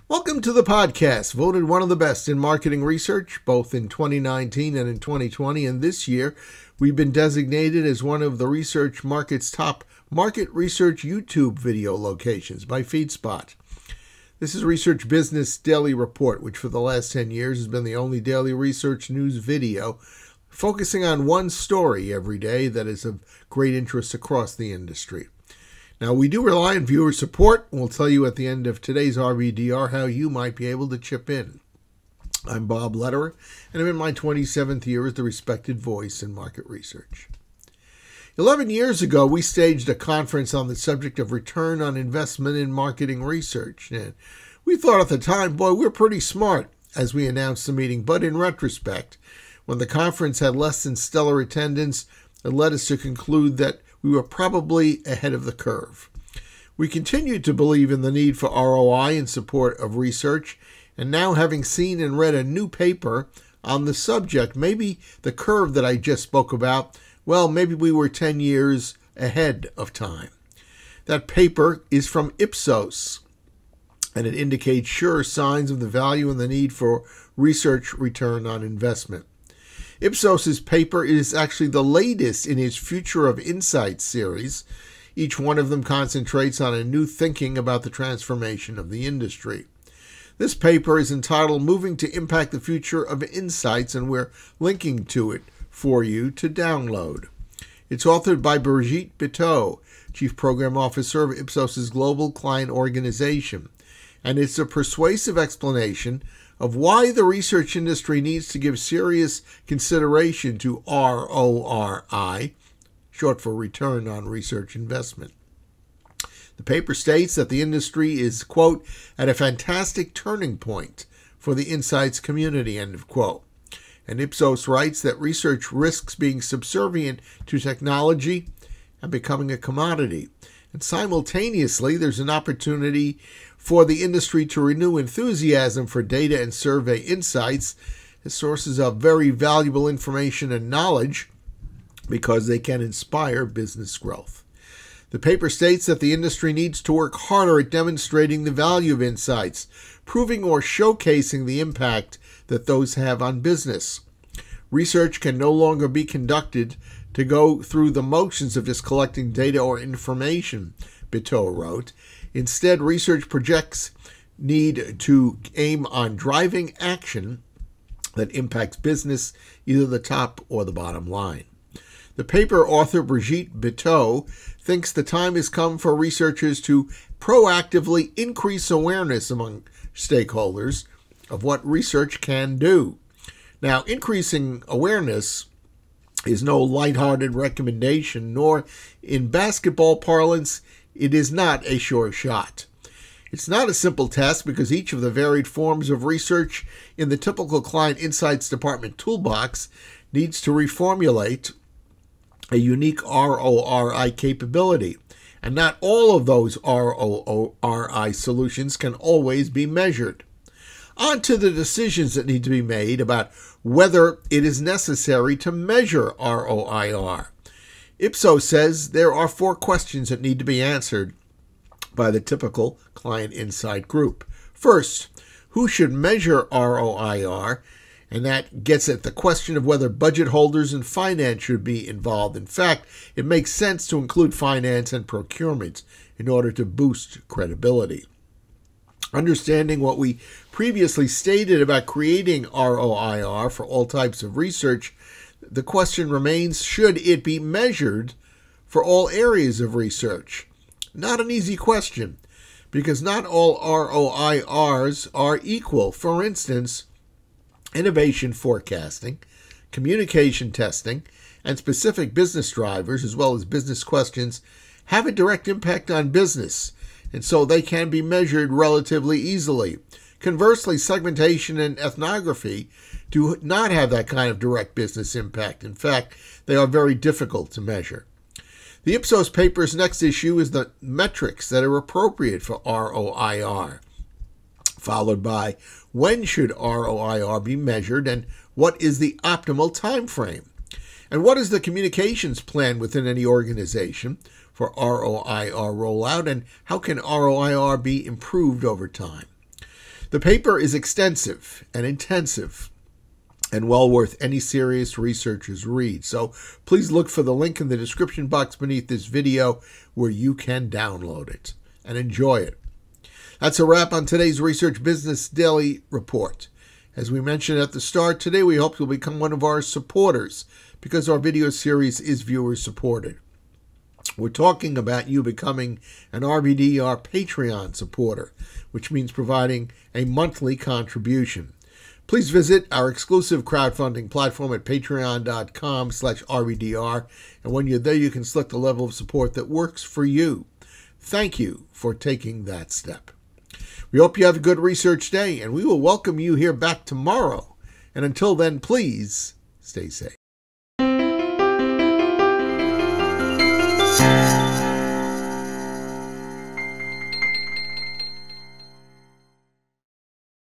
Welcome to the podcast, voted one of the best in marketing research, both in 2019 and in 2020. And this year, we've been designated as one of the research market's top market research YouTube video locations by FeedSpot. This is Research Business Daily Report, which for the last 10 years has been the only daily research news video focusing on one story every day that is of great interest across the industry. Now, we do rely on viewer support, and we'll tell you at the end of today's RBDR how you might be able to chip in. I'm Bob Lederer, and I'm in my 27th year as the respected voice in market research. 11 years ago, we staged a conference on the subject of return on investment in marketing research. And we thought at the time, boy, we're pretty smart as we announced the meeting. But in retrospect, when the conference had less than stellar attendance, it led us to conclude that we were probably ahead of the curve. We continued to believe in the need for ROI in support of research, and now having seen and read a new paper on the subject, maybe the curve that I just spoke about, well, maybe we were 10 years ahead of time. That paper is from Ipsos, and it indicates sure signs of the value and the need for research return on investment. Ipsos's paper is actually the latest in its Future of Insight series. Each one of them concentrates on a new thinking about the transformation of the industry. This paper is entitled Moving to Impact the Future of Insights, and we're linking to it for you to download. It's authored by Brigitte Biteau, Chief Program Officer of Ipsos's Global Client Organization, and it's a persuasive explanation of why the research industry needs to give serious consideration to RORI, short for Return on Research Investment. The paper states that the industry is, quote, at a fantastic turning point for the insights community, end of quote. And Ipsos writes that research risks being subservient to technology and becoming a commodity. And simultaneously, there's an opportunity for the industry to renew enthusiasm for data and survey insights as sources of very valuable information and knowledge because they can inspire business growth. The paper states that the industry needs to work harder at demonstrating the value of insights, proving or showcasing the impact that those have on business. Research can no longer be conducted to go through the motions of just collecting data or information, Biteau wrote. Instead, research projects need to aim on driving action that impacts business, either the top or the bottom line. The paper author Brigitte Biteau thinks the time has come for researchers to proactively increase awareness among stakeholders of what research can do. Now, increasing awareness is no lighthearted recommendation, nor in basketball parlance, it is not a sure shot. It's not a simple task because each of the varied forms of research in the typical client insights department toolbox needs to reformulate a unique RORI capability. And not all of those RORI solutions can always be measured. On to the decisions that need to be made about whether it is necessary to measure ROIR. Ipsos says there are 4 questions that need to be answered by the typical client insight group. First, who should measure ROIR? And that gets at the question of whether budget holders and finance should be involved. In fact, it makes sense to include finance and procurement in order to boost credibility. Understanding what we previously stated about creating ROIR for all types of research, the question remains, should it be measured for all areas of research? Not an easy question, because not all ROIRs are equal. For instance, innovation forecasting, communication testing, and specific business drivers, as well as business questions, have a direct impact on business, and so they can be measured relatively easily. Conversely, segmentation and ethnography do not have that kind of direct business impact. In fact, they are very difficult to measure. The Ipsos paper's next issue is the metrics that are appropriate for ROIR, followed by when should ROIR be measured and what is the optimal time frame, and what is the communications plan within any organization for ROIR rollout, and how can ROIR be improved over time. The paper is extensive and intensive and well worth any serious researcher's read. So please look for the link in the description box beneath this video where you can download it and enjoy it. That's a wrap on today's Research Business Daily Report. As we mentioned at the start, today we hope you'll become one of our supporters because our video series is viewer supported. We're talking about you becoming an RBDR Patreon supporter, which means providing a monthly contribution. Please visit our exclusive crowdfunding platform at patreon.com/RBDR, and when you're there, you can select a level of support that works for you. Thank you for taking that step. We hope you have a good research day, and we will welcome you here back tomorrow. And until then, please stay safe.